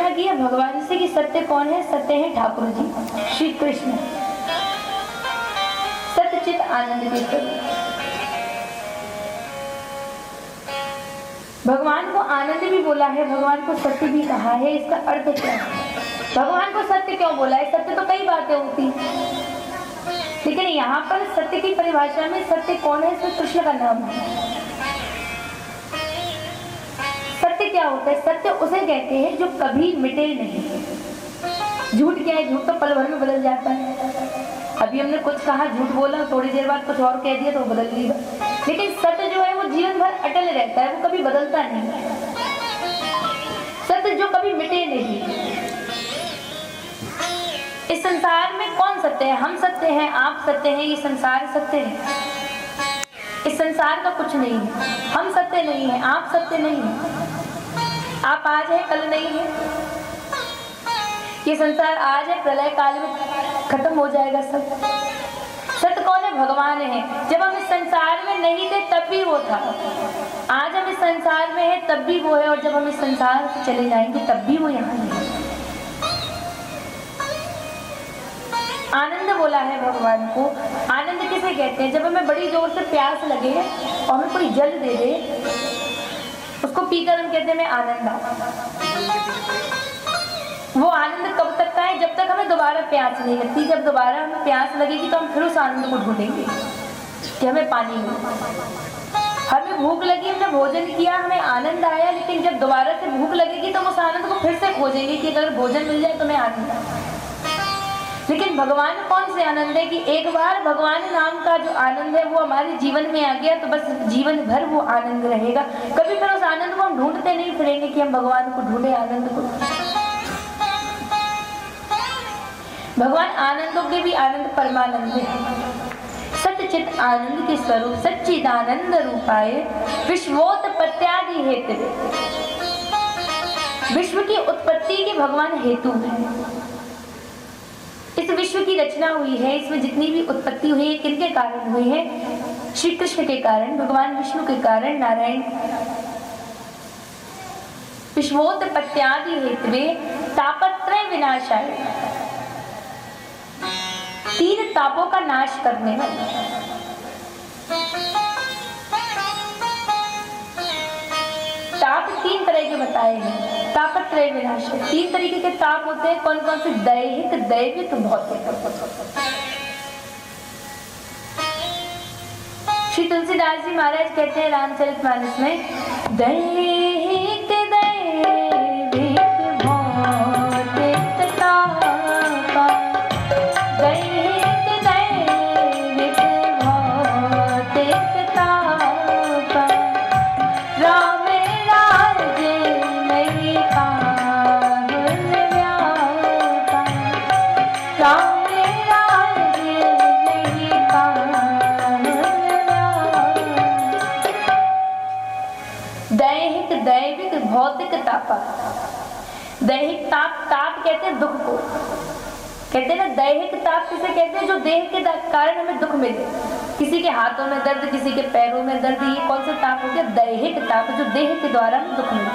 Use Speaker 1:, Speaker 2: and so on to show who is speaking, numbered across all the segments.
Speaker 1: प्रार्थना की है भगवान से कि सत्य कौन है? सत्य है ठाकुर जी श्री कृष्ण, सत्यचित आनंद के स्वरूप। भगवान को आनंद भी बोला है, भगवान को सत्य भी कहा है। इसका अर्थ क्या है? भगवान को सत्य क्यों बोला है? सत्य तो कई बातें होती हैं, लेकिन यहाँ पर सत्य की परिभाषा में सत्य कौन है? इसमें कृष्ण का नाम है। सत्य क्या होता है? सत्य उसे कहते हैं जो कभी मिटे नहीं। झूठ क्या है? झूठ तो पल भर में बदल जाता है। अभी हमने कुछ कहा, झूठ बोला, थोड़ी देर बाद कुछ और कह दिया तो बदल गया। लेकिन सत्य जो है वो जीवन भर अटल रहता है, वो कभी बदलता नहीं। सत्य जो कभी मिटे नहीं। इस संसार में कौन सत्य है? हम सत्य हैं, आप सत्य हैं, ये संसार सत्य है। इस संसार का कुछ नहीं है। हम सत्य नहीं है, आप सत्य नहीं है। आप आज है, कल नहीं है। ये संसार आज है, प्रलय काल में खत्म हो जाएगा सब। सत्य कौन है? भगवान है। जब हम इस संसार में नहीं थे तब भी वो था, आज हम इस संसार में है तब भी वो है, और जब हम इस संसार से चले जाएंगे तब भी वो यहाँ है। आनंद बोला है भगवान को। आनंद किसे कहते हैं? जब हमें बड़ी जोर से प्यास लगे और हमें कोई जल दे दे, उसको पीकर हम कहते हैं मैं आनंद आ। वो आनंद कब तक का है? जब तक हमें दोबारा प्यास नहीं लगती। जब दोबारा हमें प्यास लगेगी तो हम फिर उस आनंद को ढूंढेंगे कि हमें पानी मिले। हमें भूख लगी, हमने भोजन किया, हमें आनंद आया, लेकिन जब दोबारा से भूख लगेगी तो हम उस आनंद को फिर से खोजेंगे कि अगर भोजन मिल जाए तो मैं आनंद आए। लेकिन भगवान कौन से आनंद है कि एक बार भगवान नाम का जो आनंद है वो हमारे जीवन में आ गया तो बस जीवन भर वो आनंद रहेगा। कभी फिर उस आनंद को हम ढूंढते नहीं फिरेंगे कि हम भगवान को ढूंढे, आनंद को। भगवान आनंदों के भी आनंद परमानंद है। सच्चित आनंद के स्वरूप सच्चिदानंद रूपाय विश्वोत्पत्त्यादि हेतु। विश्व की उत्पत्ति के भगवान हेतु है। इस विश्व की रचना हुई है, इसमें जितनी भी उत्पत्ति हुई है किनके कारण हुई है? श्री कृष्ण के कारण, भगवान विष्णु के कारण, नारायण। विश्वोत्पत्त्यादि हेतवे तापत्रय विनाशाय, तीन तापों का नाश करने वाले। ताप तीन तरह के बताए हैं। तापत्रय विनाश, तीन तरीके के ताप होते हैं। कौन कौन से? दैहिक, दैविक, भौतिक। श्री तुलसीदास जी महाराज कहते हैं रामचरितमानस में, दैहिक दैविक भौतिक ताप, दैहिक दैविक भौतिक ताप, राम भौतिक ताप। दैहिक ताप, ताप कहते हैं दुख को, कहते हैं ना। दैहिक ताप किसे कहते हैं? जो देह के कारण हमें दुख मिले। किसी के हाथों में दर्द, किसी के पैरों में दर्द, ये कौन सा ताप हो गया? दैहिक ताप, जो देह के द्वारा हमें दुख मिले।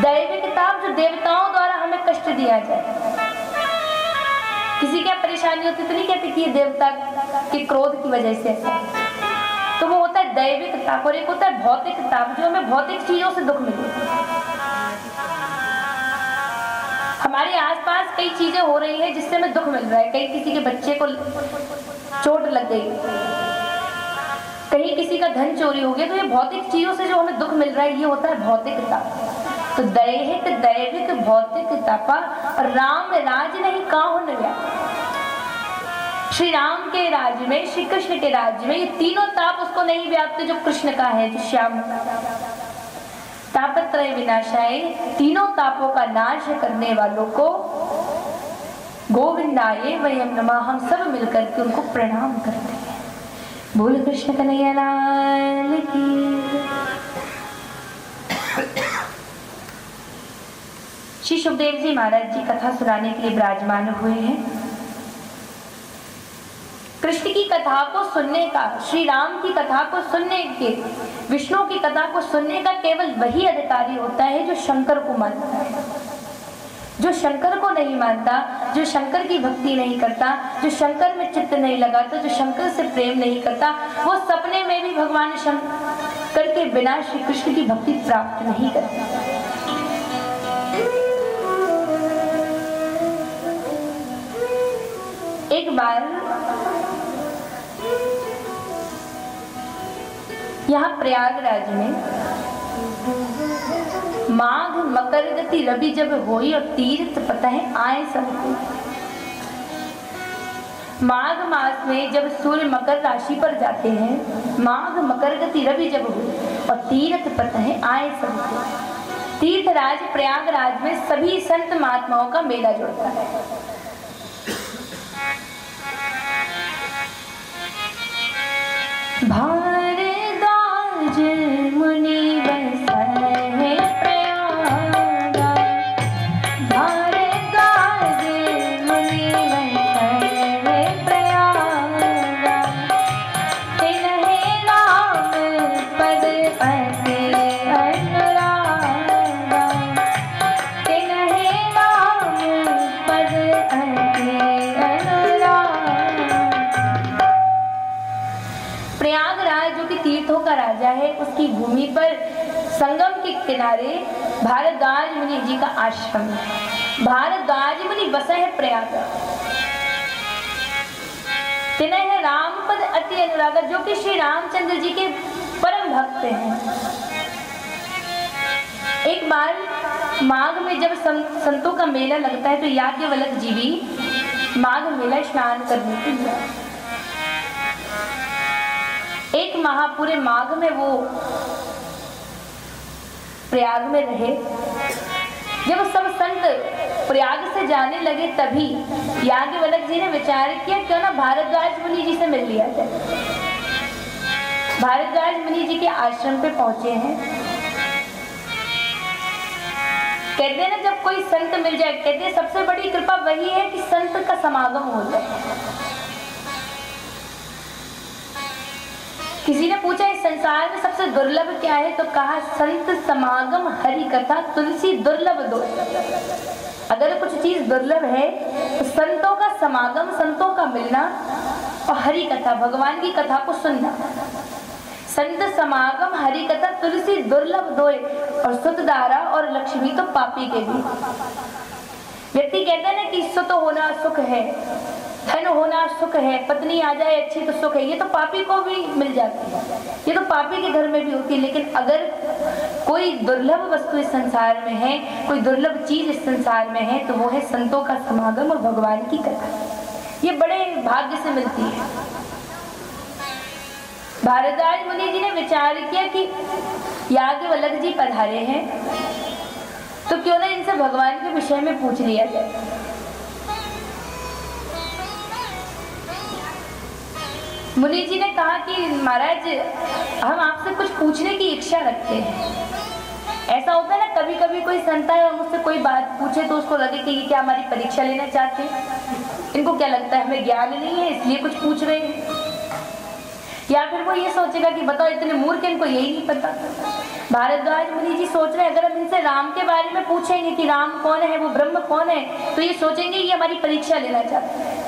Speaker 1: दैविक ताप, जो देवताओं द्वारा हमें कष्ट दिया जाए। किसी क्या परेशानी होती तो नहीं कहते कि ये देवता के क्रोध की वजह से ऐसा, तो वो होता है दैविक ताप। और एक होता है भौतिक ताप, जो हमें भौतिक चीजों से दुख मिले। हमारे आसपास कई चीजें हो रही है जिससे हमें दुख मिल रहा है। कहीं किसी के बच्चे को चोट लग गई, कहीं किसी का धन चोरी हो गया, तो ये भौतिक चीजों से जो हमें दुख मिल रहा है ये होता है भौतिक ताप। तो दैहिक दैविक भौतिक तापा। और राम राज नहीं काहू न व्यापा। श्री राम के राज्य में, श्री कृष्ण के राज्य में ये तीनों ताप उसको नहीं व्याप्त जो कृष्ण का है, जो श्याम। तापत्रय विनाशाय, तीनों तापों का नाश करने वालों को गोविंदाय वयम नमः, हम सब मिलकर के उनको प्रणाम करते हैं। बोल कृष्ण कन्हैया लाल की। श्री सुखदेव जी महाराज जी कथा सुनाने के लिए विराजमान हुए हैं। कृष्ण की कथा को सुनने का, श्री राम की कथा को सुनने के, विष्णु की कथा को सुनने का केवल वही अधिकारी होता है जो शंकर को मानता है। जो शंकर को नहीं मानता, जो शंकर की भक्ति नहीं करता, जो शंकर में चित्त नहीं लगाता, जो शंकर से प्रेम नहीं करता, वो सपने में भी भगवान शंकर के बिना श्री कृष्ण की भक्ति प्राप्त नहीं करता। एक बार यहाँ प्रयागराज में माघ मकर गति रवि जब होई और तीर्थ पता है आए सबको। माघ मास में जब सूर्य मकर राशि पर जाते हैं, माघ मकर गति रवि जब हुई और तीर्थ पता है आए सबको। तीर्थराज प्रयागराज में सभी संत महात्माओं का मेला जुड़ता है। भारद्वाज मुनि है, उसकी भूमि पर संगम के किनारे भारद्वाज मुनि जी का आश्रम है। भारद्वाज मुनि बसा है प्रयागराज। तिन्हें है रामपद अति अनुरागा, जो कि श्री रामचंद्र जी के परम भक्त हैं। एक बार माघ में जब संतों का मेला लगता है तो याज्ञवल्क्य जी भी माघ मेला स्नान करने के लिए एक माह पूरे माघ में वो प्रयाग में रहे। जब सब संत प्रयाग से जाने लगे तभी याज्ञवल्क्य जी ने विचार किया क्यों ना भारद्वाज मुनि जी से मिल लिया जाए। भारद्वाज मुनि जी के आश्रम पे पहुंचे हैं। कहते हैं ना जब कोई संत मिल जाए, कहते हैं सबसे बड़ी कृपा वही है कि संत का समागम हो जाए। किसी ने पूछा इस संसार में सबसे दुर्लभ क्या है, तो कहा संत समागम हरि कथा तुलसी दुर्लभ दो। अगर कुछ चीज दुर्लभ है तो संतों का समागम, संतों का मिलना और हरि कथा भगवान की कथा को सुनना। संत समागम हरि कथा तुलसी दुर्लभ दोए, और सुतधारा और लक्ष्मी तो पापी के भी। व्यक्ति कहते हैं ना कि सुत होना सुख है, धन होना सुख है, पत्नी आ जाए अच्छी तो सुख है, ये तो पापी को भी मिल जाती है, ये तो पापी के घर में भी होती है। लेकिन अगर कोई दुर्लभ वस्तु इस संसार में है, कोई दुर्लभ चीज इस संसार में है, तो वो है संतों का समागम और भगवान की कथा। ये बड़े भाग्य से मिलती है। भारद्वाज मुनि जी ने विचार किया कि याज्ञवल्क्य जी पधारे हैं तो क्यों ना इनसे भगवान के विषय में पूछ लिया जाए। मुनि जी ने कहा कि महाराज हम आपसे कुछ पूछने की इच्छा रखते हैं। ऐसा होता है ना कभी कभी कोई संत है और मुझसे कोई बात पूछे तो उसको लगे कि ये क्या हमारी परीक्षा लेना चाहते हैं, इनको क्या लगता है हमें ज्ञान नहीं है इसलिए कुछ पूछ रहे हैं, या फिर वो ये सोचेगा कि बताओ इतने मूर्ख इनको यही नहीं पता। भारद्वाज मुनि जी सोच रहे हैं अगर हम इनसे राम के बारे में पूछेंगे कि राम कौन है, वो ब्रह्म कौन है, तो ये सोचेंगे ये हमारी परीक्षा लेना चाहते हैं।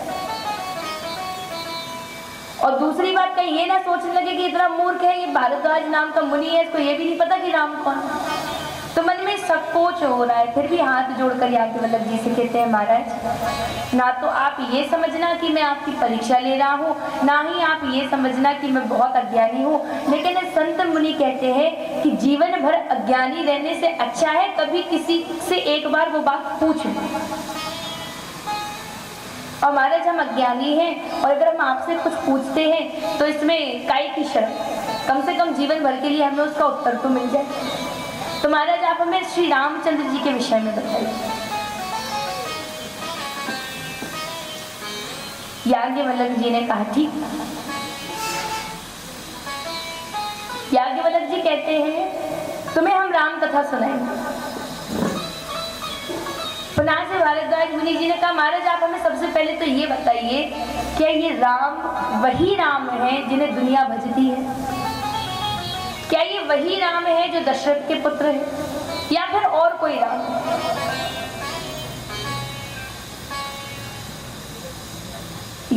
Speaker 1: और दूसरी बात कहीं ये ना सोचने लगे कि इतना मूर्ख है, ये भारद्वाज नाम का मुनि है, इसको ये भी नहीं पता कि राम कौन है। तो मन में संकोच हो रहा है, फिर भी हाथ जोड़कर याज्ञवल्क्य जी से कहते हैं महाराज ना तो आप ये समझना कि मैं आपकी परीक्षा ले रहा हूँ, ना ही आप ये समझना कि मैं बहुत अज्ञानी हूँ, लेकिन संत मुनि कहते हैं कि जीवन भर अज्ञानी रहने से अच्छा है कभी किसी से एक बार वो बात पूछ लो। और महाराज हम अज्ञानी हैं और अगर हम आपसे कुछ पूछते हैं तो इसमें काहे की शर्म, कम से कम जीवन भर के लिए हमें उसका उत्तर तो मिल जाए। तो महाराज आप हमें श्री रामचंद्र जी के विषय में बताइए। याज्ञवल्क्य जी ने कहा ठीक। याज्ञवल्क्य जी कहते हैं तुम्हें हम राम कथा सुनाएंगे। पुनः से भारद्वाज मुनि जी ने कहा महाराज आप हमें सबसे पहले तो ये बताइए क्या ये राम वही राम है जिन्हें दुनिया भजती है? क्या ये वही राम है जो दशरथ के पुत्र है या फिर और कोई राम?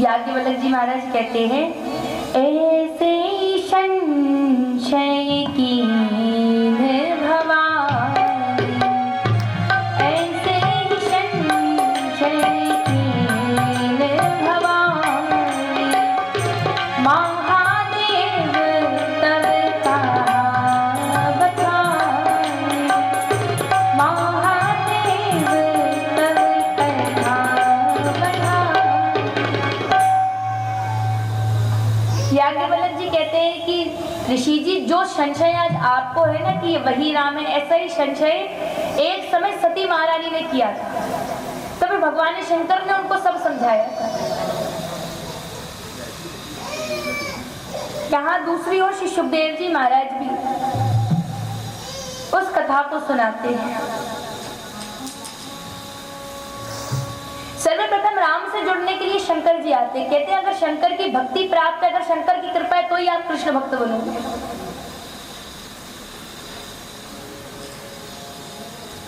Speaker 1: याज्ञवल्क्य जी महाराज कहते हैं, ऐसे संशय की भवानी, ऐसे संशय की भवानी, महादेव तब कहा बखानी, महादेव तब कहा बखानी। याज्ञवल्क्य जी कहते हैं कि ऋषि जी, जो संशय आज आपको है ना कि ये वही राम है, ऐसा ही संशय एक समय सती महारानी ने किया था। तब भगवान शंकर ने उनको सब समझाया। यहाँ दूसरी ओर श्री सुखदेव जी महाराज भी उस कथा को सुनाते हैं। सर्वप्रथम राम से जुड़ने के लिए शंकर जी आते, कहते हैं अगर शंकर की भक्ति प्राप्त है, अगर शंकर की कृपा है तो ही आप कृष्ण भक्त बनोगे।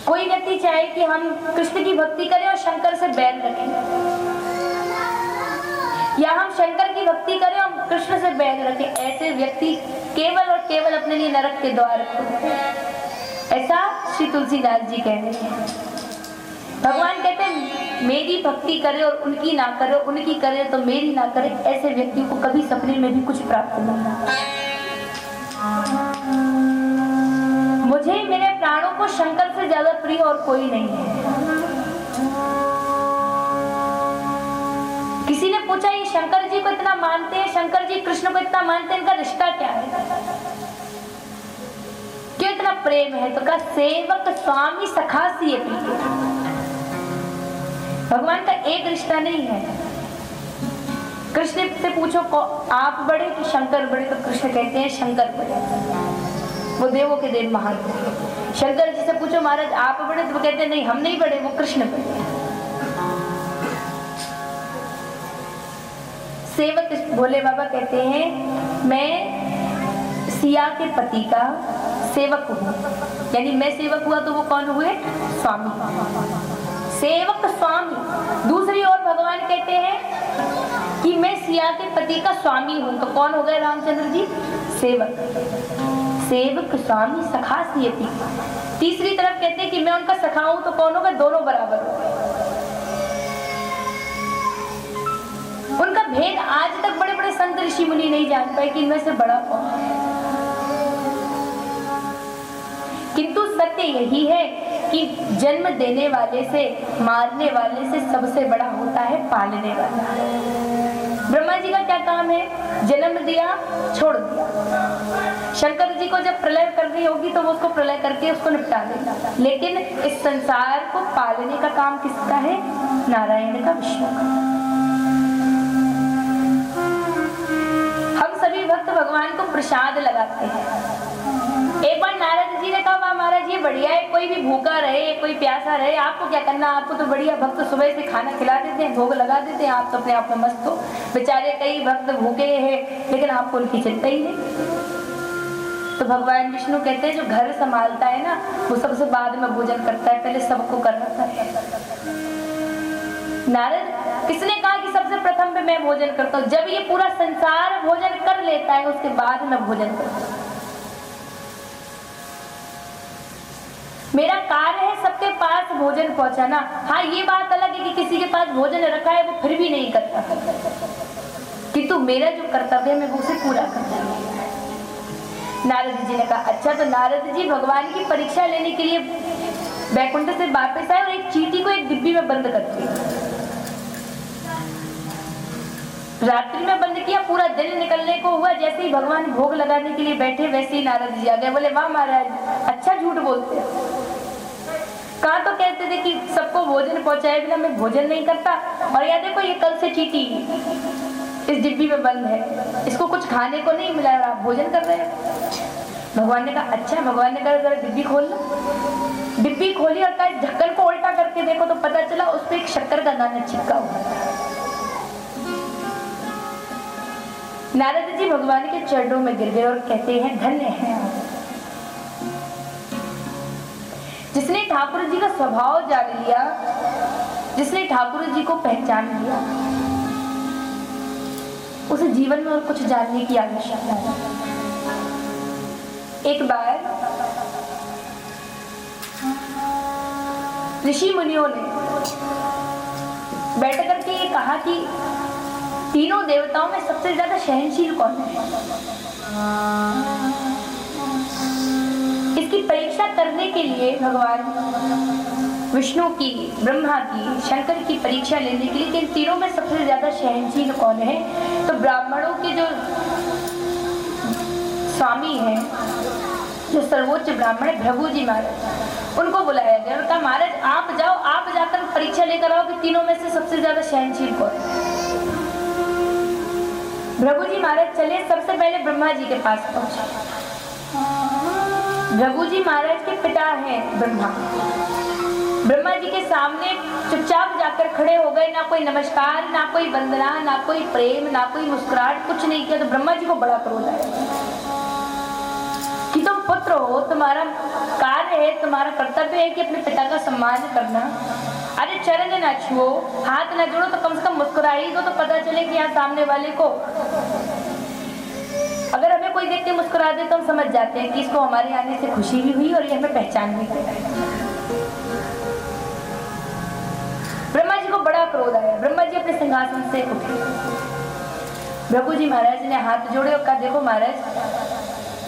Speaker 1: कोई व्यक्ति चाहे कि हम कृष्ण की भक्ति करें और शंकर से बैर रखें, या हम शंकर की भक्ति करें और कृष्ण से बैर रखें, ऐसे व्यक्ति केवल और केवल अपने लिए नरक के द्वार खोलते हैं। ऐसा श्री तुलसीदास जी कह रहे हैं। भगवान कहते हैं मेरी भक्ति करे और उनकी ना करे, उनकी करे तो मेरी ना करे, ऐसे व्यक्ति को कभी सपने में भी कुछ प्राप्त नहीं होता। मुझे मेरे प्राणों को शंकर से ज्यादा प्रिय और कोई नहीं है। किसी ने पूछा ये शंकर जी को इतना मानते हैं, शंकर जी कृष्ण को इतना मानते हैं, इनका रिश्ता क्या है, क्यों इतना प्रेम है? तो कहा सेवक स्वामी सखा सी प्रिय। भगवान का एक रिश्ता नहीं है। कृष्ण से पूछो आप बड़े कि शंकर बड़े, तो कृष्ण कहते हैं शंकर बड़े, वो देवों के देव महान। शंकर जी से पूछो महाराज आप बड़े, तो वो कहते हैं नहीं हम नहीं बड़े, वो कृष्ण बड़े। सेवक भोले बाबा कहते हैं मैं सिया के पति का सेवक हूँ, यानी मैं सेवक हुआ तो वो कौन हुए? स्वामी, सेवक स्वामी। दूसरी ओर भगवान कहते हैं कि मैं सिया के पति का स्वामी हूँ, तो कौन हो गए रामचंद्र जी? सेवक। सेवक स्वामी सखा सियति। तीसरी तरफ कहते हैं कि मैं उनका सखा हूँ, तो कौन होगा? दोनों बराबर हो गए। उनका भेद आज तक बड़े बड़े संत ऋषि मुनि नहीं जान पाए कि इनमें से बड़ा कौन है। किंतु सत्य यही है कि जन्म देने वाले से, मारने वाले से सबसे बड़ा होता है पालने वाला। ब्रह्मा जी का क्या काम है? जन्म दिया, छोड़ दिया। शंकर जी को जब प्रलय करनी होगी तो वो उसको प्रलय करके उसको निपटा देगा, लेकिन इस संसार को पालने का काम किसका है? नारायण का, विष्णु का। हम सभी भक्त भगवान को प्रसाद लगाते हैं। एक बार नारद जी ने कहा वाह महाराज ये बढ़िया है, कोई भी भूखा रहे, कोई प्यासा रहे, आपको क्या करना, आपको तो बढ़िया भक्त सुबह से खाना खिला देते हैं, भोग लगा देते हैं, आप तो अपने आप में मस्त हो। बेचारे कई भक्त भूखे हैं लेकिन आपको उनकी चिंता ही नहीं। तो भगवान विष्णु कहते हैं जो घर संभालता है ना वो सबसे बाद में भोजन करता है, पहले सबको करना है। नारद किसने कहा कि सबसे प्रथम पे मैं भोजन करता हूँ? जब ये पूरा संसार भोजन कर लेता है उसके बाद मैं भोजन करता हूँ। मेरा कार्य है सबके पास भोजन पहुंचाना। हाँ ये बात अलग है कि किसी के पास भोजन रखा है वो फिर भी नहीं करता, किंतु मेरा जो कर्तव्य है मैं वो उसे पूरा करता हूँ। नारद जी ने कहा अच्छा। तो नारद जी भगवान की परीक्षा लेने के लिए वैकुंठ से वापस आए और एक चींटी को एक डिब्बी में बंद कर दिया। रात्रि में बंद किया, पूरा दिन निकलने को हुआ, जैसे ही भगवान भोग लगाने के लिए बैठे वैसे ही नारद जी आ गए। बोले वाह महाराज अच्छा झूठ बोलते हैं। कहा तो कहते थे कि सबको भोजन पहुंचाए बिना मैं भोजन नहीं करता, और याद देखो ये कल से चींटी इस डिब्बी में बंद है, इसको कुछ खाने को नहीं मिला और आप भोजन कर रहे हैं। भगवान ने कहा अच्छा। भगवान ने कहा जरा डिब्बी खोल लो। डिब्बी खोली और कहा ढक्कन को उल्टा करके देखो, तो पता चला उस पर एक शक्कर का दाना चिपका हुआ। नारद जी भगवान के चरणों में गिर गए और कहते हैं धन्य है जिसने ठाकुर जी का स्वभाव जान लिया, जिसने ठाकुर जी को पहचान लिया। उसे जीवन में और कुछ जानने की आवश्यकता है। एक बार ऋषि मुनियों ने बैठ करके ये कहा कि तीनों देवताओं में सबसे ज्यादा सहनशील कौन है। इसकी परीक्षा करने के लिए भगवान विष्णु की, ब्रह्मा की, शंकर की परीक्षा लेने के लिए कि इन तीनों में सबसे ज्यादा सहनशील कौन है। तो ब्राह्मणों के जो स्वामी हैं, जो सर्वोच्च ब्राह्मण है भृगु जी महाराज, उनको बुलाया गया और कहा महाराज आप जाओ, आप जाकर परीक्षा लेकर आओ कि तीनों में से सबसे ज्यादा सहनशील कौन है। भृगु जी महाराज चले, सबसे पहले ब्रह्मा जी के पास पहुंचे। भृगु जी महाराज के पिता हैं ब्रह्मा। ब्रह्मा जी के सामने चुपचाप जाकर खड़े हो गए, ना कोई नमस्कार, ना कोई वंदना, ना कोई प्रेम, ना कोई मुस्कुराहट, कुछ नहीं किया। तो ब्रह्मा जी को बड़ा क्रोध आया कि तुम पुत्र हो, तुम्हारा कार्य है, तुम्हारा कर्तव्य है कि अपने पिता का सम्मान करना। अरे चरण ना छुओ, हाथ ना जोड़ो, तो कम से कम मुस्कुरा ही दो, तो पता चले कि यहाँ सामने वाले को, अगर हमें कोई देख के मुस्कुरा दे तो हम समझ जाते हैं कि इसको हमारे आने से खुशी भी हुई और ये हमें पहचान भी गया। ब्रह्मा जी को बड़ा क्रोध आया। ब्रह्मा जी अपने सिंहासन से उठे। भृगु जी महाराज ने हाथ जोड़े और कहा देखो महाराज,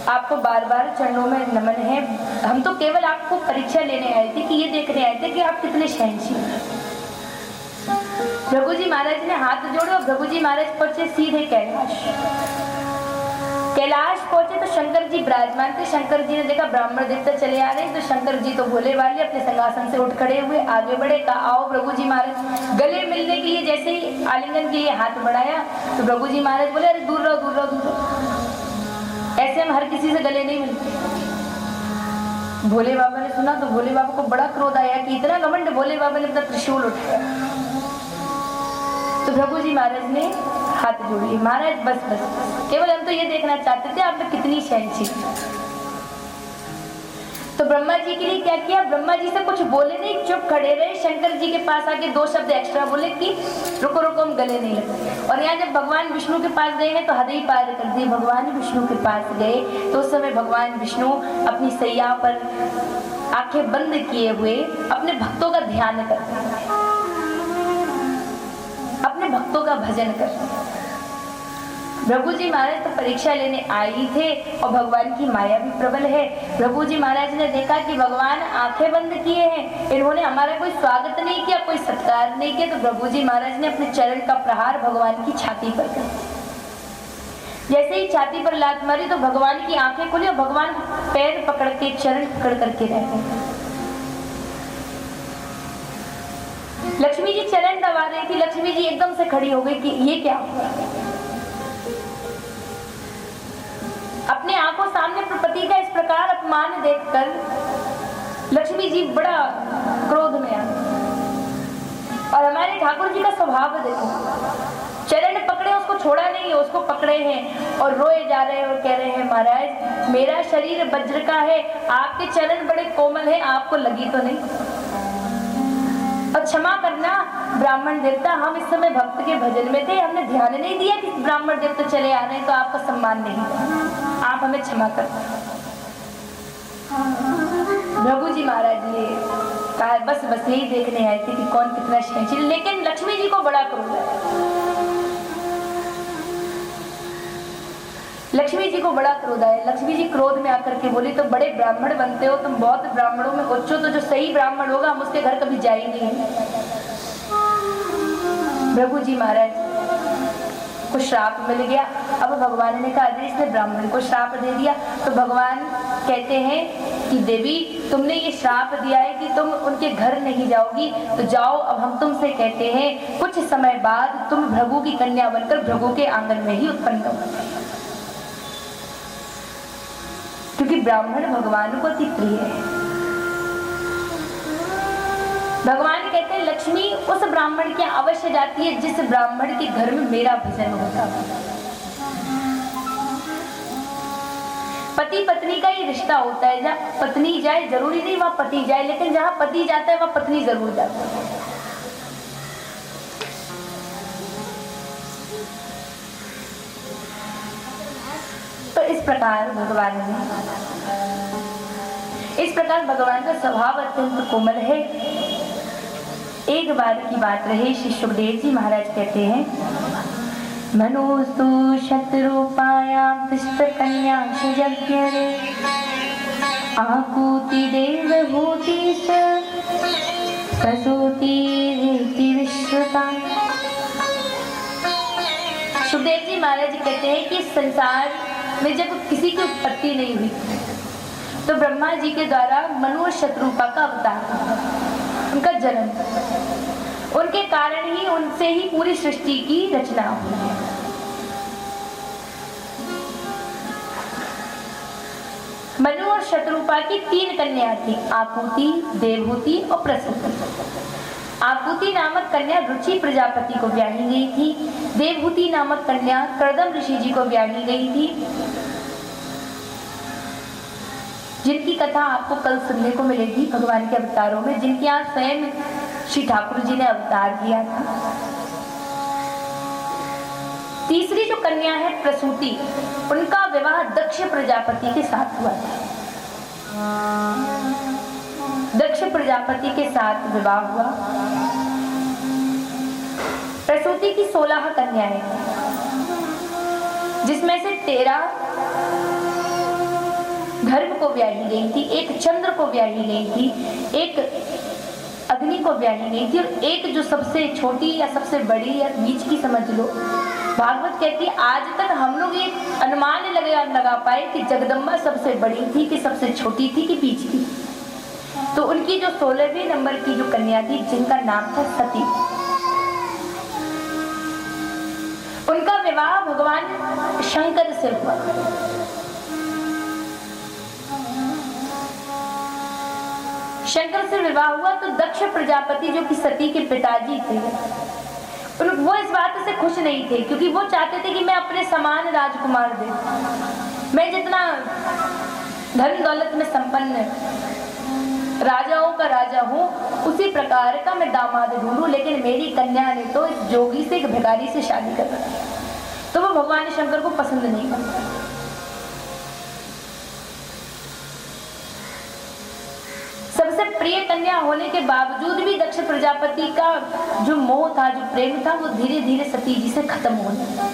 Speaker 1: आपको बार बार चरणों में नमन है। हम तो केवल आपको परीक्षा लेने आए थे, कि ये देखने आए थे कि आप कितने सहनशील हैं। भृगु जी महाराज ने हाथ जोड़े और भृगु जी महाराज पहुंचे सीधे कैलाश। कैलाश पहुंचे तो शंकर जी विराजमान थे। शंकर जी ने देखा ब्राह्मण देवता चले आ रहे हैं, तो शंकर जी तो भोले वाले अपने सिंहासन से उठ खड़े हुए, आगे बढ़े, कहा आओ भृगु जी महाराज। गले मिलने के लिए जैसे ही आलिंगन के लिए हाथ बढ़ाया तो भृगु जी महाराज बोले अरे दूर रहो, दूर रहो, दूर रहो, ऐसे हम हर किसी से गले नहीं मिलते। भोले बाबा ने सुना तो भोले बाबा को बड़ा क्रोध आया कि इतना घमंड। भोले बाबा ने अपना त्रिशूल उठाया तो भृगु जी महाराज ने हाथ जोड़िए। महाराज बस बस, केवल हम तो ये देखना चाहते थे आप में कितनी सहनशील। तो ब्रह्मा जी के लिए क्या किया, ब्रह्मा जी से कुछ बोले नहीं, चुप खड़े रहे। शंकर जी के पास आके दो शब्द एक्स्ट्रा बोले कि रुको रुको, हम गले नहीं लगते। और यहाँ जब भगवान विष्णु के पास गए हैं तो हद ही पार कर दी। भगवान विष्णु के पास गए तो उस समय भगवान विष्णु अपनी सैया पर आंखें बंद किए हुए अपने भक्तों का ध्यान करते हैं, अपने भक्तों का भजन करते। भृगु जी महाराज तो परीक्षा लेने आए ही थे और भगवान की माया भी प्रबल है। भृगु जी महाराज ने देखा कि भगवान आंखें बंद किए हैं, इन्होंने हमारा कोई स्वागत नहीं किया, कोई सत्कार नहीं किया। तो भृगु जी महाराज ने अपने चरण का प्रहार भगवान की छाती पर किया। जैसे ही छाती पर लात मारी तो भगवान की आंखें खुली और भगवान पैर पकड़ के, चरण पकड़ करके रह गए। लक्ष्मी जी चरण दबा रही थी। लक्ष्मी जी एकदम से खड़ी हो गई कि ये क्या हुआ। अपने आंखों सामने पति का इस प्रकार अपमान देखकर लक्ष्मी जी बड़ा क्रोध में आ गई। और हमारे ठाकुर जी का स्वभाव देखो, चरण पकड़े, उसको छोड़ा नहीं है, उसको पकड़े हैं और रोए जा रहे हैं और कह रहे हैं महाराज मेरा शरीर वज्र का है, आपके चरण बड़े कोमल हैं, आपको लगी तो नहीं। और क्षमा करना ब्राह्मण देवता, हम इस समय भक्त के भजन में थे, हमने ध्यान नहीं दिया कि ब्राह्मण देवता चले आ रहे हैं तो आपका सम्मान नहीं, आप हमें क्षमा कर। भृगु जी महाराज ने कहा बस बस यही देखने आए थे कि कौन कितना सहनशील। लेकिन लक्ष्मी जी को बड़ा क्रोध आया। लक्ष्मी जी को बड़ा क्रोध आया। लक्ष्मी जी क्रोध में आकर के बोली तो बड़े ब्राह्मण बनते हो तुम, बहुत ब्राह्मणों में उच्च हो, तो जो सही ब्राह्मण होगा हम उसके घर कभी जाए नहीं है। भृगु जी महाराज को श्राप मिल गया। अब भगवान ने कहा इसने ब्राह्मण को श्राप दे दिया। तो भगवान कहते हैं कि देवी तुमने ये श्राप दिया है कि तुम उनके घर नहीं जाओगी, तो जाओ अब हम तुमसे कहते हैं कुछ समय बाद तुम भृगु की कन्या बनकर भृगु के आंगन में ही उत्पन्न होगी, क्योंकि ब्राह्मण भगवान को अति प्रिय है। भगवान कहते हैं लक्ष्मी उस ब्राह्मण के अवश्य जाती है जिस ब्राह्मण के घर में मेरा भजन होता है। पति पत्नी का ही रिश्ता होता है, जहाँ पत्नी जाए जरूरी नहीं वहां पति जाए, लेकिन जहाँ पति जाता है वहां पत्नी जरूर जाती है। इस प्रकार भगवान का स्वभाव अत्यंत कोमल है। एक बार की बात रहे, श्री सुखदेव जी महाराज कहते हैं, मनुस्तु शतरूपायां पुष्पकन्या यज्ञ रे आकुति देवभूति प्रसूति रीति विश्रुता। सुखदेव जी महाराज जी कहते हैं कि संसार में जब किसी की उत्पत्ति नहीं हुई तो ब्रह्मा जी के द्वारा मनु और शतरूपा का अवतार, उनका जन्म, उनके कारण ही, उनसे ही पूरी सृष्टि की रचना हुई। मनु और शतरूपा की 3 कन्या थी, आकुति, देवहूति और प्रसूति। आकुति नामक कन्या रुचि प्रजापति को ब्याही गई थी। देवहूति नामक कन्या कर्दम ऋषि जी को ब्याही गई थी, जिनकी कथा आपको कल सुनने को मिलेगी भगवान के अवतारों में, जिनके यहाँ स्वयं श्री ठाकुर जी ने अवतार किया था। तीसरी जो कन्या है प्रसूति, उनका विवाह दक्ष प्रजापति के साथ हुआ था। दक्ष प्रजापति के साथ विवाह हुआ। प्रसूति की 16 कन्याएं, जिसमें से 13 धर्म को ब्याही गई थी, एक चंद्र को ब्याही गई थी, एक अग्नि को ब्याही गई थी, और एक जो सबसे छोटी या सबसे बड़ी या बीच की समझ लो। भागवत कहती है आज तक हम लोग ये अनुमान लगा पाए कि जगदम्बा सबसे बड़ी थी कि सबसे छोटी थी कि बीच की। तो उनकी जो 16वें नंबर की जो कन्या थी, जिनका नाम था सती, उनका विवाह भगवान शंकर से हुआ। शंकर से विवाह हुआ तो दक्ष प्रजापति जो कि सती के पिताजी थे, वो इस बात से खुश नहीं थे, क्योंकि वो चाहते थे कि मैं अपने समान राजकुमार दे, मैं जितना धन दौलत में संपन्न राजाओं का राजा हूँ उसी प्रकार का मैं दामाद ढूंढूं, लेकिन मेरी कन्या ने तो इस जोगी से, एक भिखारी से शादी कर रखी, तो वो भगवान शंकर को पसंद नहीं करता। सबसे प्रिय कन्या होने के बावजूद भी दक्ष प्रजापति का जो मोह था, जो प्रेम था, वो धीरे धीरे सती जी से खत्म होने लगा।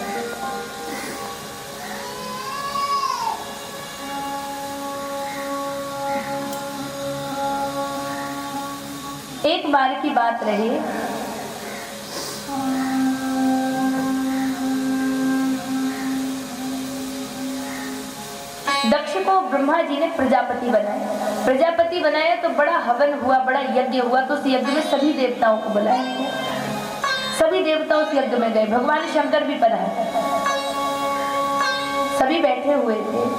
Speaker 1: एक बार की बात रही, दक्ष को ब्रह्मा जी ने प्रजापति बनाया। प्रजापति बनाया तो बड़ा हवन हुआ, बड़ा यज्ञ हुआ, तो उस यज्ञ में सभी देवताओं को बुलाया। सभी देवता उस यज्ञ में गए, भगवान शंकर भी पधारे, सभी बैठे हुए थे।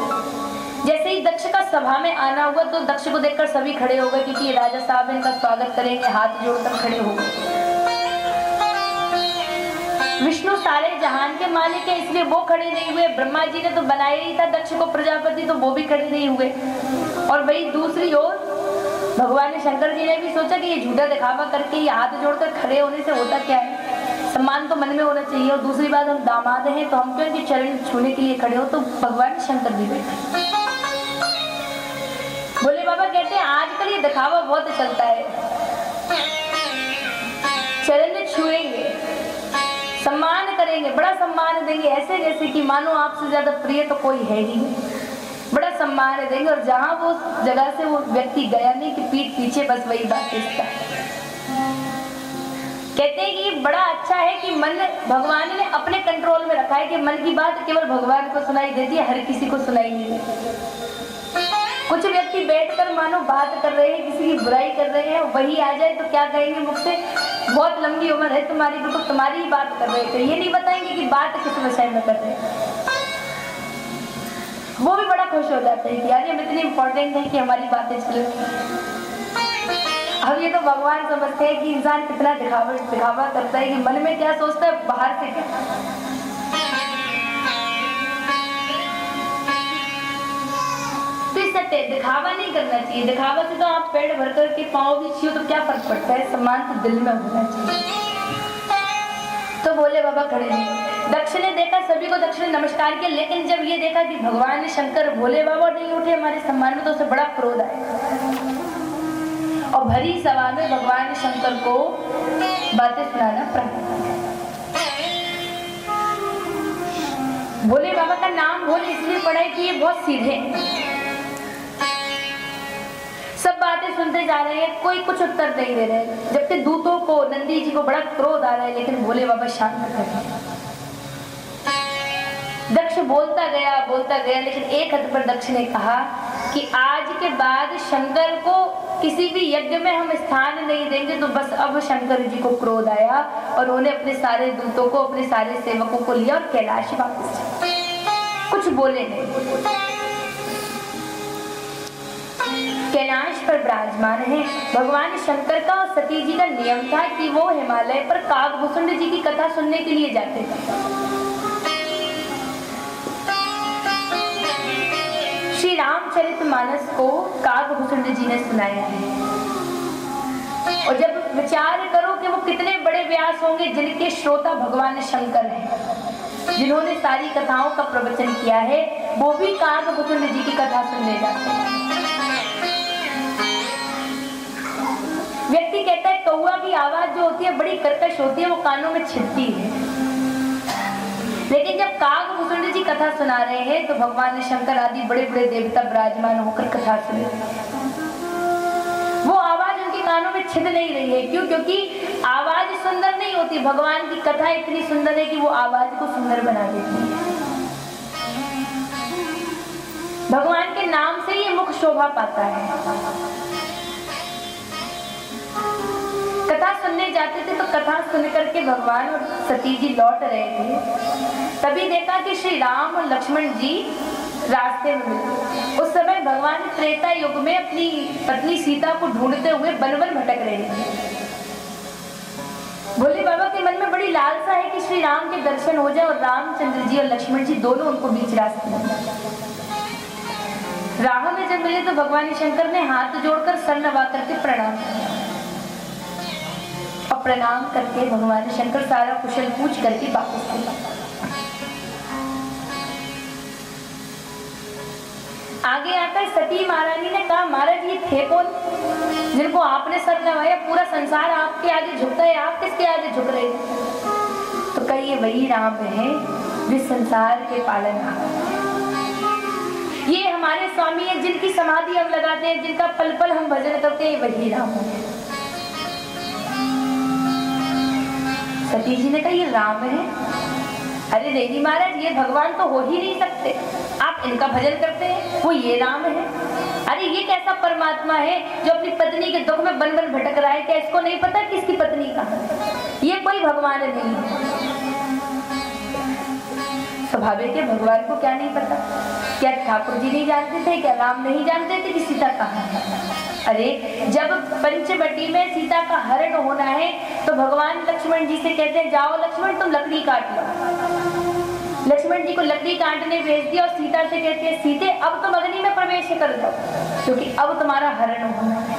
Speaker 1: जैसे ही दक्ष का सभा में आना हुआ तो दक्ष को देखकर सभी खड़े हो गए, क्योंकि ये राजा साहब इनका स्वागत करेंगे, हाथ जोड़कर खड़े हो गए। विष्णु सारे जहान के मालिक है, इसलिए वो खड़े नहीं हुए। ब्रह्मा जी ने तो बनाया ही था दक्ष को प्रजापति, तो वो भी खड़े नहीं हुए। और वही दूसरी ओर भगवान शंकर जी ने भी सोचा कि ये झूठा दिखावा करके ये हाथ जोड़कर खड़े होने से होता क्या है, सम्मान तो मन में होना चाहिए। और दूसरी बात, हम दामाद हैं तो हम क्यों इनके चरण छूने के लिए खड़े हो। तो भगवान शंकर भी बैठे। भोले बाबा कहते हैं आजकल ये दिखावा बहुत चलता है, चरण छुएंगे, सम्मान करेंगे, बड़ा सम्मान देंगे, ऐसे जैसे कि मानो आपसे ज्यादा प्रिय तो कोई है ही नहीं, बड़ा सम्मान देंगे। और जहां वो जगह से वो व्यक्ति गया नहीं कि पीठ पीछे बस वही बात इसका। कहते हैं कि बड़ा अच्छा है कि मन भगवान ने अपने कंट्रोल में रखा है, कि मन की बात केवल भगवान को सुनाई देती है, हर किसी को सुनाई नहीं देती। कुछ व्यक्ति बैठकर मानो बात कर रहे हैं, किसी की बुराई कर रहे हैं, वही आ जाए तो क्या कहेंगे मुख से, बहुत लंबी उम्र है तुम्हारी, तो तुम्हारी ही बात कर रहे थे, ये नहीं बताएंगे कि बात किस विषय में कर रहे हैं। वो भी बड़ा खुश हो जाते हैं कि यार ये इतनी इंपॉर्टेंट है कि हमारी बातें चले। अब ये तो भगवान समझते हैं कि इंसान कितना दिखावा करता है, कि मन में क्या सोचता है, बाहर से क्या। तो इस सत्य दिखावा नहीं करना चाहिए। दिखावा से तो आप पेट भर कर के पाँव भी छियो तो क्या फर्क पड़ता है, सम्मान तो दिल में होना चाहिए। तो बोले बाबा खड़े नहीं, दक्ष ने देखा, सभी को दक्ष ने नमस्कार किया, लेकिन जब ये देखा कि भगवान शंकर भोले बाबा नहीं उठे हमारे सम्मान में, तो उसे बड़ा क्रोध आया और भरी सभा में भगवान शंकर को बातें सुनाना प्रारंभ किया। भोले बाबा का नाम भोले इसलिए पड़ा है कि ये बहुत सीधे, सब बातें सुनते जा रहे हैं, कोई कुछ उत्तर नहीं दे रहे, जबकि दूतों को, नंदी जी को बड़ा क्रोध आ रहा है, लेकिन भोले बाबा शांत थे। दक्ष बोलता गया, लेकिन एक हद पर दक्ष ने कहा कि आज के बाद शंकर को किसी भी यज्ञ में हम स्थान नहीं देंगे। तो बस अब शंकर जी को क्रोध आया और उन्होंने अपने सारे दूतों को, अपने सारे सेवकों को लिया और कैलाश वापस चले, कुछ बोले नहीं। कैलाश पर विराजमान है भगवान शंकर का, और सती जी का नियम था कि वो हिमालय पर काकभूषुंड जी की कथा सुनने के लिए जाते थे। श्री रामचरितमानस को काकभूषुंड जी ने सुनाया है, और जब विचार करो कि वो कितने बड़े व्यास होंगे जिनके श्रोता भगवान शंकर हैं, जिन्होंने सारी कथाओं का प्रवचन किया है, वो भी काकभूषुंड जी की कथा सुनने जाते हैं। व्यक्ति कहता है कौआ की आवाज जो होती है बड़ी कर्कश होती है, वो कानों में छिपती है, लेकिन जब काकभूषुंड जी कथा सुना रहे हैं तो भगवान शंकर आदि बड़े बड़े देवता विराजमान होकर कथा सुन रहे हैं। वो आवाज उनके कानों में छिद नहीं रही है। क्यों? क्योंकि आवाज सुंदर नहीं होती, भगवान की कथा इतनी सुंदर है कि वो आवाज को सुंदर बना देती है। भगवान के नाम से ही मुख शोभा पाता है। कथा सुनने जाते थे तो कथा सुन करके भगवान और सती जी लौट रहे थे, तभी देखा कि श्री राम और लक्ष्मण जी रास्ते में मिले। उस समय भगवान त्रेता युग में अपनी पत्नी सीता को ढूंढते हुए वन वन भटक रहे थे। भोले बाबा के मन में बड़ी लालसा है कि श्री राम के दर्शन हो जाए और रामचंद्र जी और लक्ष्मण जी दोनों उनको बीच रास्ते में। राह में जब मिले तो भगवान शंकर ने हाथ जोड़कर सर नवा करके प्रणाम किया, और प्रणाम करके भगवान शंकर सारा कुशल पूछ करके वापस चले। आगे आकर सती महारानी ने कहा, महाराज ये थे कौन जिनको आपने सर नवाया? पूरा संसार आपके आगे झुकता है, आप किसके आगे झुक रहे? तो कही ये वही राम है जो संसार के पालनहार, ये हमारे स्वामी है जिनकी समाधि हम लगाते हैं, जिनका पल पल हम भजन करते हैं, वही राम है। सती जी ने कहा ये राम है? अरे नहीं महाराज, ये भगवान तो हो ही नहीं सकते, आप इनका भजन करते हैं, वो ये राम है। अरे ये कैसा परमात्मा है जो अपनी पत्नी के दुख में बन बन भटक रहा है? क्या इसको नहीं पता कि इसकी पत्नी कहाँ है? ये कोई भगवान नहीं है। स्वाभाविक है, भगवान को क्या नहीं पता? क्या ठाकुर जी नहीं जानते थे? क्या राम नहीं जानते थे कि सीता कहाँ है? अरे जब पंचवटी में सीता का हरण होना है तो भगवान लक्ष्मण जी से कहते हैं जाओ लक्ष्मण तुम लकड़ी काट लो। लक्ष्मण जी को लकड़ी काटने भेज दिया और सीता से कहते हैं सीते अब तुम अग्नि में प्रवेश कर जाओ, क्योंकि अब तुम्हारा हरण होना है।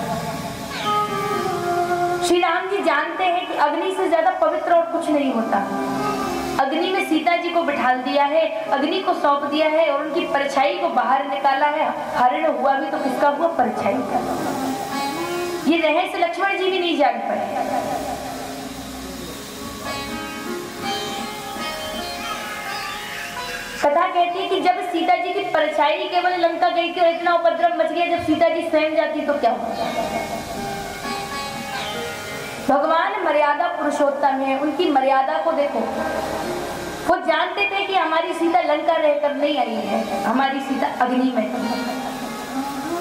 Speaker 1: श्री राम जी जानते हैं कि अग्नि से ज्यादा पवित्र और कुछ नहीं होता। अग्नि में सीता जी को बिठाल दिया है, अग्नि को सौंप दिया है और उनकी परछाई को बाहर निकाला है। हरण हुआ भी तो किसका हुआ? परछाई का। ये रहस्य लक्ष्मण जी भी नहीं जान पाए। कथा कहती है कि जब सीता जी की परछाई केवल लंका गई थी और इतना उपद्रव मच गया, जब सीता जी स्वयं जाती तो क्या होता? भगवान मर्यादा पुरुषोत्तम है, उनकी मर्यादा को देखो। वो जानते थे कि हमारी सीता लंका रहकर नहीं आई है, हमारी सीता अग्नि में थी।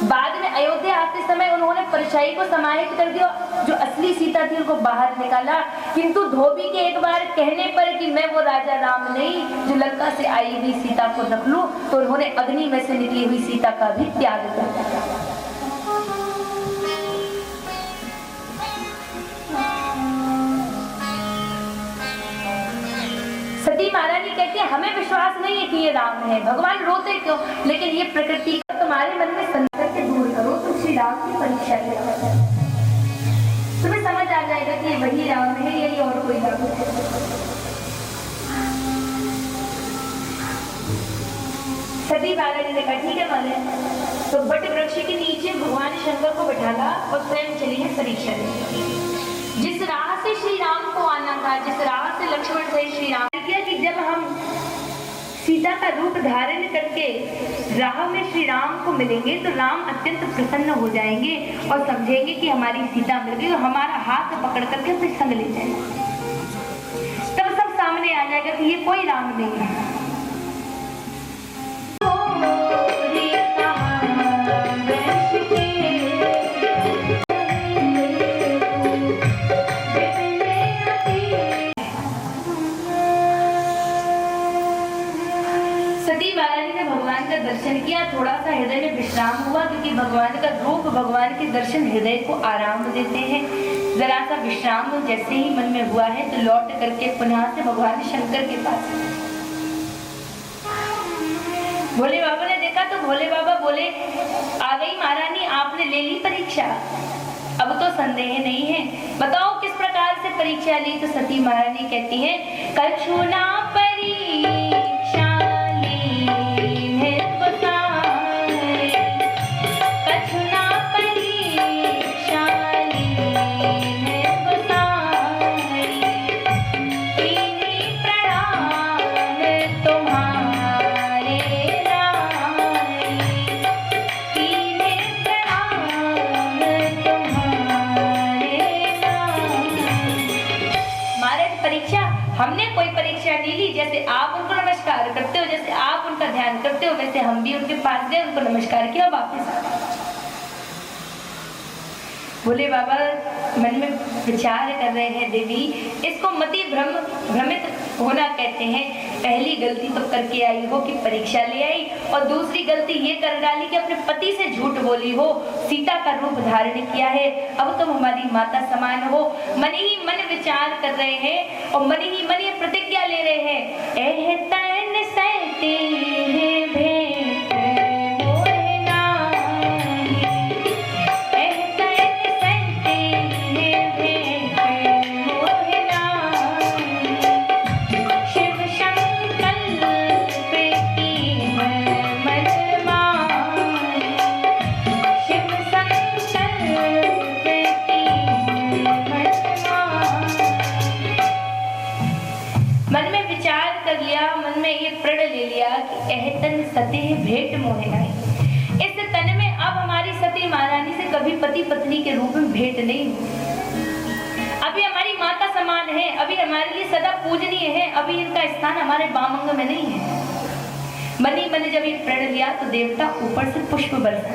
Speaker 1: बाद में अयोध्या आते समय उन्होंने परछाई को समाहित कर दिया, जो असली सीता थी उनको बाहर निकाला। किंतु धोबी के एक बार कहने पर कि मैं वो राजा राम नहीं जो लंका से आई हुई सीता को रख लूं, तो उन्होंने अग्नि में से निकली हुई सीता का भी त्याग कर दिया। सती महारानी कहती है हमें विश्वास नहीं है कि ये राम है। भगवान रोते क्यों? लेकिन ये प्रकृति का तुम्हारे मन में संकट से दूर करो, तुम श्री राम की परीक्षा लो, तुम्हें समझ आ जाएगा कि ये वही राम है या ये और कोई राम है। सती बाला जी ने कहा ठीक है माने। तो बट वृक्ष के नीचे भगवान शंकर को बैठाला और स्वयं चली है परीक्षा लेने। जिस राह से श्री राम को आना था, जिस राह से लक्ष्मण सहित श्री राम किया कि जब हम सीता का रूप धारण करके राह में श्री राम को मिलेंगे तो राम अत्यंत प्रसन्न हो जाएंगे और समझेंगे कि हमारी सीता मिल गई और हमारा हाथ पकड़ करके अपने संग ले जाएंगे। तब सब सामने आ जाएगा कि ये कोई राम नहीं है। दर्शन किया, थोड़ा सा हृदय में विश्राम हुआ क्योंकि भगवान का रूप, भगवान के दर्शन हृदय को आराम देते हैं। जरा सा विश्राम जैसे ही मन में हुआ है तो लौट करके पुनः से भगवान शंकर के पास भोले बाबा ने देखा तो भोले बाबा बोले, आ गई महारानी, आपने ले ली परीक्षा, अब तो संदेह नहीं है, बताओ किस प्रकार से परीक्षा ली। तो सती महारानी कहती है, कछु ना परीक्षा हमने कोई परीक्षा नहीं ली। जैसे आप उनको नमस्कार करते हो, जैसे आप उनका ध्यान करते हो, वैसे हम भी उनके पास गए, उनको नमस्कार किया, वापस भोले बाबा मन में विचार कर रहे हैं, देवी इसको मति भ्रमित होना कहते हैं। पहली गलती तो करके आई हो कि परीक्षा ले आई, और दूसरी गलती ये कर डाली कि अपने पति से झूठ बोली हो, सीता का रूप धारण किया है, अब तुम हमारी माता समान हो। मन ही मन विचार कर रहे हैं और मन ही मन ये प्रतिज्ञा ले रहे हैं, एहतन सहते हैं भेंट सती भेंट मोहे नहीं। इस तन में अब हमारी सती महारानी से कभी पति पत्नी के रूप में भेंट नहीं हुई। अभी हमारी माता समान है, अभी हमारे लिए सदा पूजनीय है, अभी इनका स्थान हमारे बामंग में नहीं है। मन ही मन जब ये प्रण लिया तो देवता ऊपर से पुष्प बरसा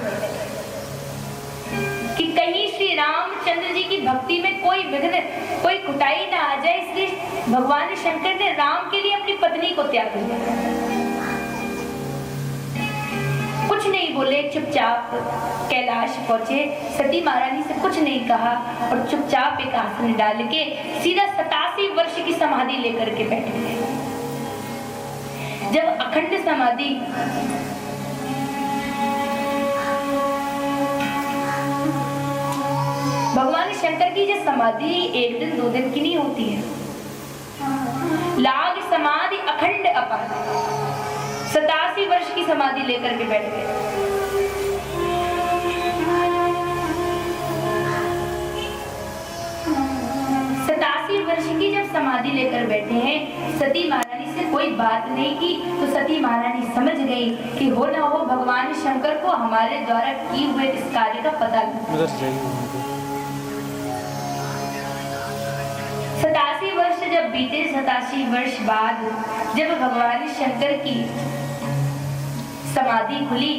Speaker 1: कि कहीं श्री रामचंद्र जी की भक्ति में कोई विघ्न, कोई कुटाई ना आ जाए, इसलिए भगवान शंकर ने राम के लिए अपनी पत्नी को त्याग दिया। कुछ नहीं बोले, चुपचाप कैलाश पहुंचे, सती महारानी से कुछ नहीं कहा और चुपचाप एक आसन डाल के सीधा 87 वर्ष की समाधि लेकर के बैठ गए। जब अखंड समाधि भगवान शंकर की जो समाधि एक दिन दो दिन की नहीं होती है, लाग समाधि अखंड अपार 87 वर्ष की समाधि लेकर के बैठ गए। 87 वर्ष की जब समाधि लेकर बैठे हैं, सती महारानी से कोई बात नहीं की तो सती महारानी समझ गई कि हो ना हो भगवान शंकर को हमारे द्वारा किए हुए इस कार्य का पता लगा। 87 वर्ष जब बीते, 87 वर्ष बाद जब भगवान शंकर की समाधि खुली,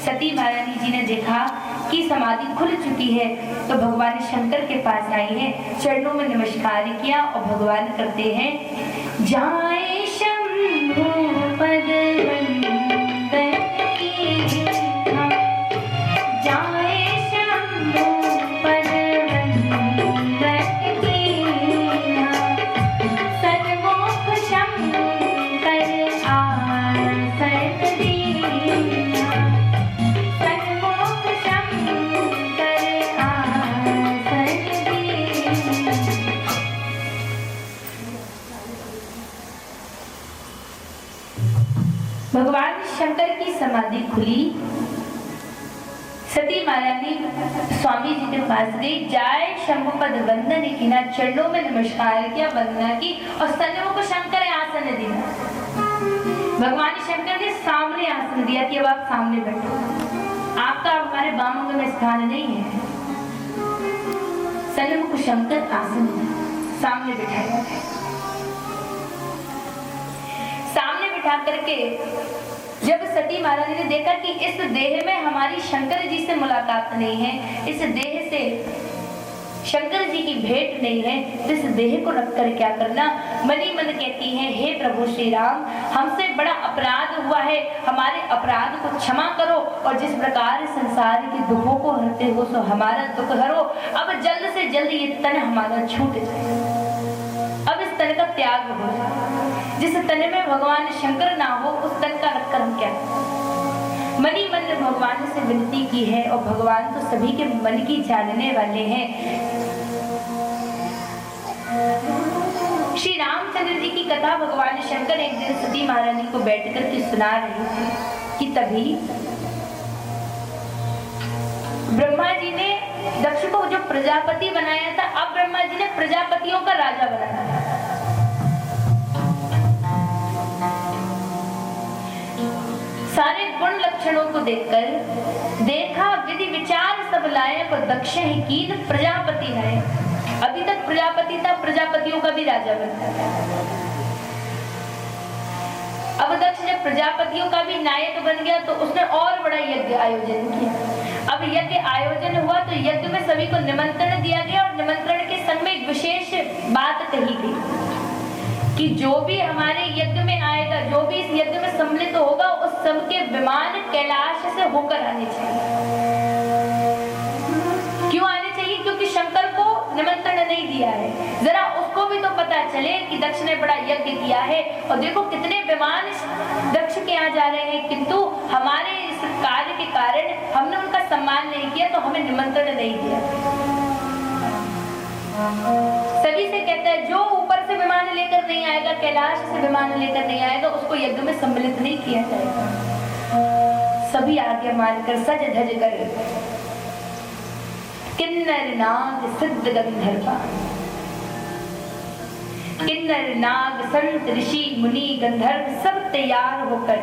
Speaker 1: सती महारानी जी ने देखा कि समाधि खुल चुकी है तो भगवान शंकर के पास आई है, चरणों में नमस्कार किया और भगवान करते हैं, जाए शंभु पद वंदन की हम, जाए शंभु पद वंदन की हम, सर्वोख शंकर आसन दीना, सर्वोख शंकर आसन दीना। भगवान शंकर की समाधि खुली। सती महारानी स्वामी जी के पास गई, जाए शंभुपद वंदन कीना, चरणों में नमस्कार किया, वंदना की और सन्मुख को शंकर आसन दिया। भगवान शंकर ने सामने आसन दिया कि अब आप सामने बैठो, आपका हमारे बामों में स्थान नहीं है। सन्मुख शंकर आसन सामने बिठाया, सामने बिठा करके जब सती महारानी ने देखा कि इस देह में हमारी शंकर जी से मुलाकात नहीं है, इस देह से शंकर जी की भेंट नहीं है, तो इस देह को रखकर क्या करना। मनी मन कहती हैं, हे प्रभु श्री राम, हमसे बड़ा अपराध हुआ है, हमारे अपराध को क्षमा करो और जिस प्रकार संसार के दुखों को हरते हो सो हमारा दुख हरो। अब जल्द से जल्द ये तन हमारा छूट जाए, अब इस तन का त्याग हो जाए। जिस तन में भगवान शंकर ना हो उस तन का रखकर हम क्या। मनी मन ने भगवान से विनती की है और भगवान तो सभी के मन की जानने वाले हैं। श्री रामचंद्र जी की कथा भगवान शंकर एक दिन सती महारानी को बैठ कर के सुना रहे थे कि तभी ब्रह्मा जी ने दक्ष को जो प्रजापति बनाया था, अब ब्रह्मा जी ने प्रजापतियों का राजा बनाया। सारे गुण लक्षणों को देखकर देखा, विधि विचार सब लाए, पर दक्ष ही कीन प्रजापति है। अभी तक प्रजापति था, प्रजापतियों का भी राजा बनता था। अब दक्ष जब प्रजापतियों का भी नायक बन गया तो उसने और बड़ा यज्ञ आयोजन किया। अब यज्ञ आयोजन हुआ तो यज्ञ में सभी को निमंत्रण दिया गया और निमंत्रण के संग में एक विशेष बात कही गई कि जो भी हमारे यज्ञ में आएगा, जो भी इस यज्ञ में सम्मिलित होगा, उस सबके विमान कैलाश से होकर आने चाहिए। क्यों आने चाहिए? क्योंकि शंकर को निमंत्रण नहीं दिया है। जरा उसको भी तो पता चले कि दक्ष ने बड़ा यज्ञ किया है और देखो कितने विमान दक्ष के यहाँ जा रहे हैं, किंतु हमारे इस कार्य के कारण हमने उनका सम्मान नहीं किया तो हमें निमंत्रण नहीं दिया। सभी से कहता है जो ऊपर से विमान लेकर नहीं आएगा, कैलाश से विमान लेकर नहीं आएगा, उसको यज्ञ में सम्मिलित नहीं किया जाएगा। सभी आगे मानकर सज धज कर किन्नर नाग सिद्ध गंधर्वा, किन्नर नाग संत ऋषि मुनि गंधर्व सब तैयार होकर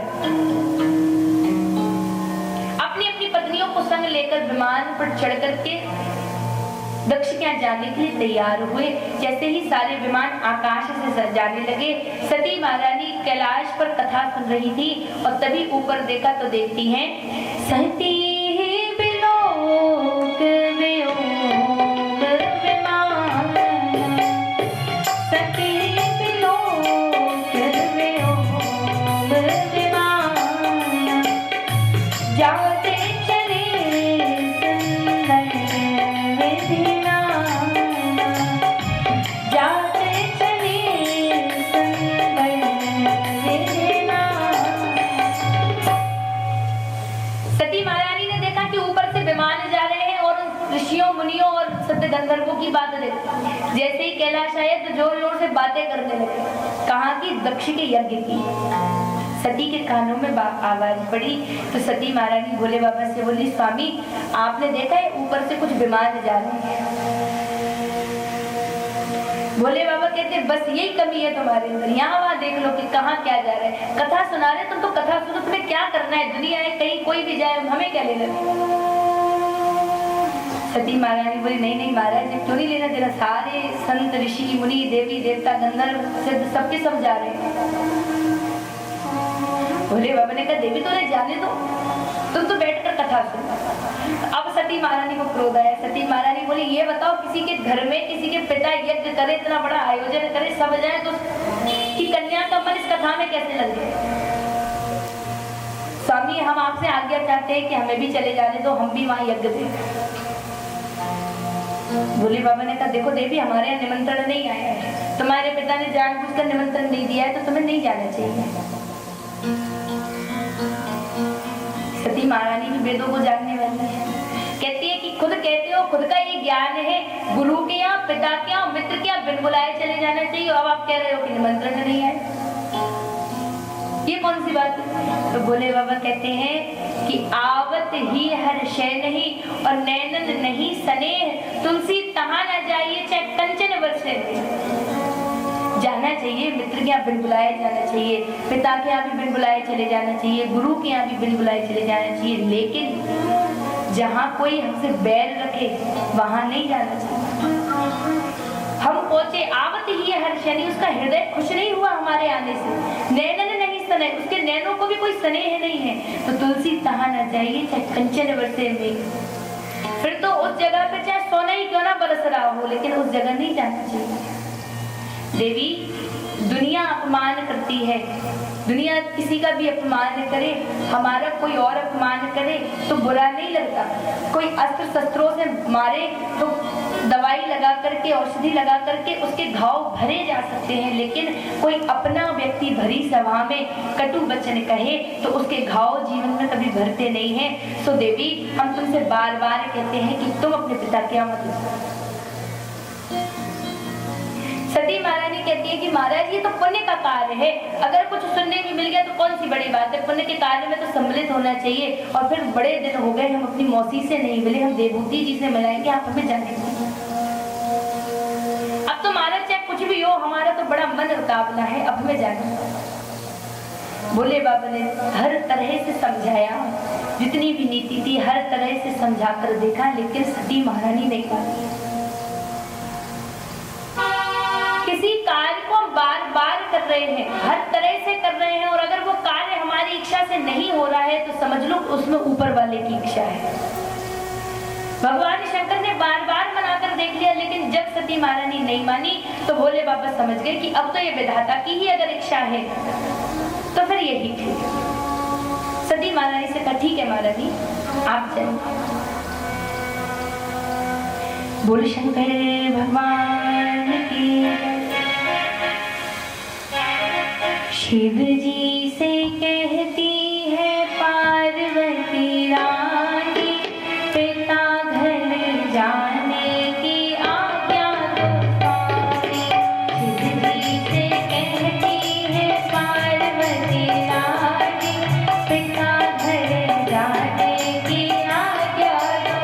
Speaker 1: अपनी अपनी पत्नियों को संग लेकर विमान पर चढ़ करके दक्ष के यहाँ जाने के लिए तैयार हुए। जैसे ही सारे विमान आकाश से जाने लगे, सती महारानी कैलाश पर कथा सुन रही थी और तभी ऊपर देखा तो देखती हैं सती बिलोक में ओम विमान, सती बिलोक में ओम विमान, जाते चले गंधर्वों की बात देखी। जैसे ही कैलाश आए तो जोर जोर से बातें करने लगे। कहा कि दक्ष के यज्ञ की। सती के कानों में आवाज पड़ी तो सती महारानी भोले बाबा से बोली, स्वामी आपने देखा है ऊपर से कुछ विमान जा रहे हैं। भोले बाबा कहते बस यही कमी है तुम्हारे अंदर, यहाँ वहाँ देख लो कि कहाँ क्या जा रहा है। कथा सुना रहे तुम तो कथा सुनो, तुम्हें क्या करना है, दुनिया है कहीं कोई भी जाए हमें क्या लेना। सती महारानी बोली नहीं नहीं महाराज क्यों नहीं लेना देना, सारे संत ऋषि मुनि देवी देवता गंधर्व सिद्ध सबके सब जा रहे हैं। भोले बाबा ने कहा देवी तो जाने दो, तुम तो बैठकर कथा सुनो। अब सती महारानी को क्रोध आया। सती महारानी बोली ये बताओ किसी के घर में किसी के पिता यज्ञ करे, इतना बड़ा आयोजन करे, सब जाए तो कि कन्या का मन इस कथा में कैसे लग जाए। स्वामी हम आपसे आज्ञा चाहते हैं कि हमें भी चले जाने दो, हम भी वहां यज्ञ दें। भोले बाबा ने कहा देखो देवी हमारे यहाँ निमंत्रण नहीं आया है, तुम्हारे पिता ने जानबूझकर निमंत्रण नहीं दिया है तो तुम्हें नहीं जाना चाहिए। सती महारानी भी वेदों को जानने वाली है, कहती है कि खुद कहते हो खुद का ये ज्ञान है, गुरु के यहाँ पिता के यहाँ मित्र के यहाँ बिन बुलाए चले जाना चाहिए, अब आप कह रहे हो कि निमंत्रण नहीं आए। ये कौन सी बात है? तो भोले बाबा कहते हैं कि आवत ही हर शय नहीं और नैनन नहीं स्नेह, तुलसी तहाँ न जाइए चाहे कंचन बरसे। जाना चाहिए, मित्र के यहाँ बिन बुलाए जाना चाहिए, पिता के यहाँ भी बिन बुलाए चले जाना चाहिए, गुरु के यहाँ भी बिन बुलाए चले जाना चाहिए, लेकिन जहाँ कोई हमसे बैर रखे वहां नहीं जाना चाहिए। हम पहुंचे आवत ही हर शनि, उसका हृदय खुश नहीं हुआ हमारे आने से, नैनन नहीं स्नेह, उसके नैनों को भी कोई स्नेह नहीं है, तो तुलसी तहाँ न जाइए चाहे कंचन बरसे में। फिर तो उस जगह पे चाहे सोना ही क्यों ना बरस रहा हो, लेकिन उस जगह नहीं जाना चाहिए। देवी, दुनिया अपमान करती है, दुनिया किसी का भी अपमान करे, हमारा कोई और अपमान करे तो बुरा नहीं लगता। कोई अस्त्र शस्त्रों से मारे तो दवाई लगा करके, औषधि लगा करके उसके घाव भरे जा सकते हैं, लेकिन कोई अपना व्यक्ति भरी सभा में कटु वचन कहे तो उसके घाव जीवन में कभी भरते नहीं हैं। तो देवी, हम तुमसे बार बार कहते हैं कि तुम अपने पिता के यहाँ मत जाओ। सती महारानी कहती है कि महाराज ये तो पुण्य का कार्य है, अगर कुछ सुनने में मिल गया तो कौन सी बड़ी बात है, पुण्य के कार्य में तो सम्मिलित होना चाहिए। और फिर बड़े दिन हो गए हम अपनी मौसी से नहीं मिले, हम देवभूति जी से मिलाएंगे, आप हमें जाने दीजिए। अब तो महाराज चाहे कुछ भी हो, हमारा तो बड़ा मन उतावला है, अब हमें जाने। भोले बाबा ने हर तरह से समझाया, जितनी भी नीति थी हर तरह से समझा कर देखा, लेकिन सती महारानी नहीं पाई। किसी कार्य को हम बार बार कर रहे हैं, हर तरह से कर रहे हैं, और अगर वो कार्य हमारी इच्छा से नहीं हो रहा है तो समझ लो उसमें ऊपर वाले की इच्छा है। भगवान शंकर ने बार बार मना कर देख लिया, लेकिन जब सती महारानी नहीं मानी तो भोले बाबा समझ गए कि अब तो ये विधाता की ही अगर इच्छा है तो फिर यही ठीक। सती महारानी से कहा ठीक है महारानी आप चलो। बोले शंकर भगवान की। शिव जी से कहती है पार्वती रानी, पिता घर जाने की आज्ञा दो स्वामी। शिव जी से कहती है पार्वती रानी, पिता घर जाने की आज्ञा दो।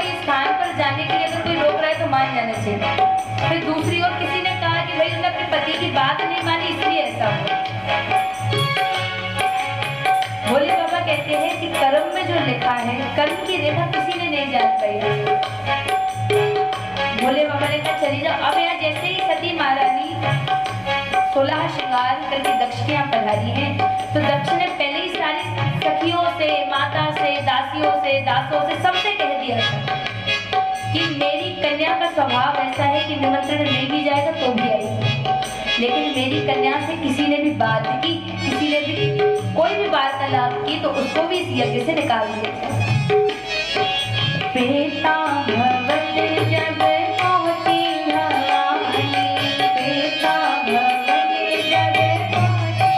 Speaker 1: कोई स्थान पर जाने के लिए अगर कोई रोक रहा है तो मान जाना चाहिए। फिर दूसरी ओर किसी ने कहा कि भाई उन्होंने अपने पति की बात नहीं मानी इसलिए ऐसा हुआ। भोले बाबा कहते हैं कि कर्म में जो लिखा है, कर्म की रेखा किसी ने नहीं जान पाई। भोले बाबा ने कहा चली जाओ। अब यहाँ जैसे ही सती महारानी 16 श्रृंगार करके दक्ष के यहाँ पधारी है, तो दक्ष ने पहले ही सारी सखियों से, माता से, दासियों से, दासों से सबसे कह दिया था कि मेरी कन्या का स्वभाव ऐसा है कि निमंत्रण नहीं भी जाएगा तो भी आएगी, लेकिन मेरी कन्या से किसी ने भी बात की, किसी ने भी कोई भी वार्तालाप की तो उसको भी इस यज्ञ से निकाल दिया। बेटा भवन जब पहुंची भवानी, बेटा भवन जब पहुंची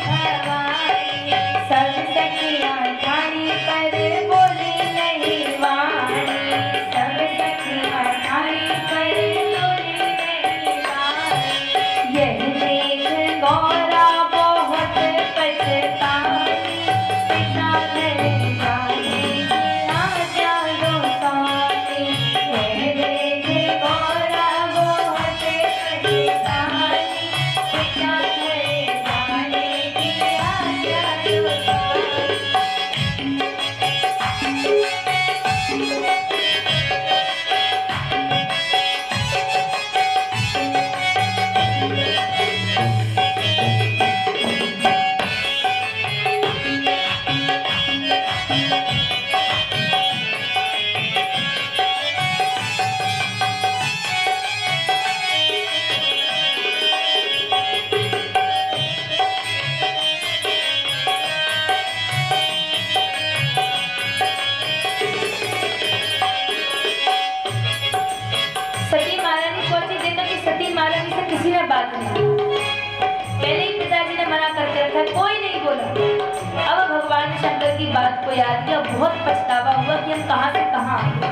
Speaker 1: भवानी, सब सखियां ठानी पर बोली नहीं वाणी, सब सखियां ठानी पर बोली नहीं वाणी। यह देख गौरा बहुत पछताई, पिता घर जाने किसी ने बात नहीं। पहले ही पिताजी ने मना करके रखा, कोई नहीं बोला। अब भगवान शंकर की बात को याद किया, बहुत पछतावा हुआ कि हम कहां से कहां आ गए।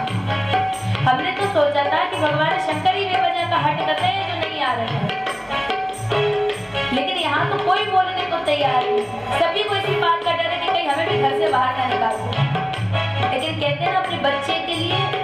Speaker 1: हमने तो सोचा था कि भगवान शंकर ही बेवजह का हट करते हैं जो नहीं आ रहे हैं, लेकिन यहाँ तो कोई बोलने को तैयार नहीं। सभी को इसी बात का डर है कि कहीं हमें भी घर से बाहर ना निकाल दे। लेकिन कहते हैं ना, अपने बच्चे के लिए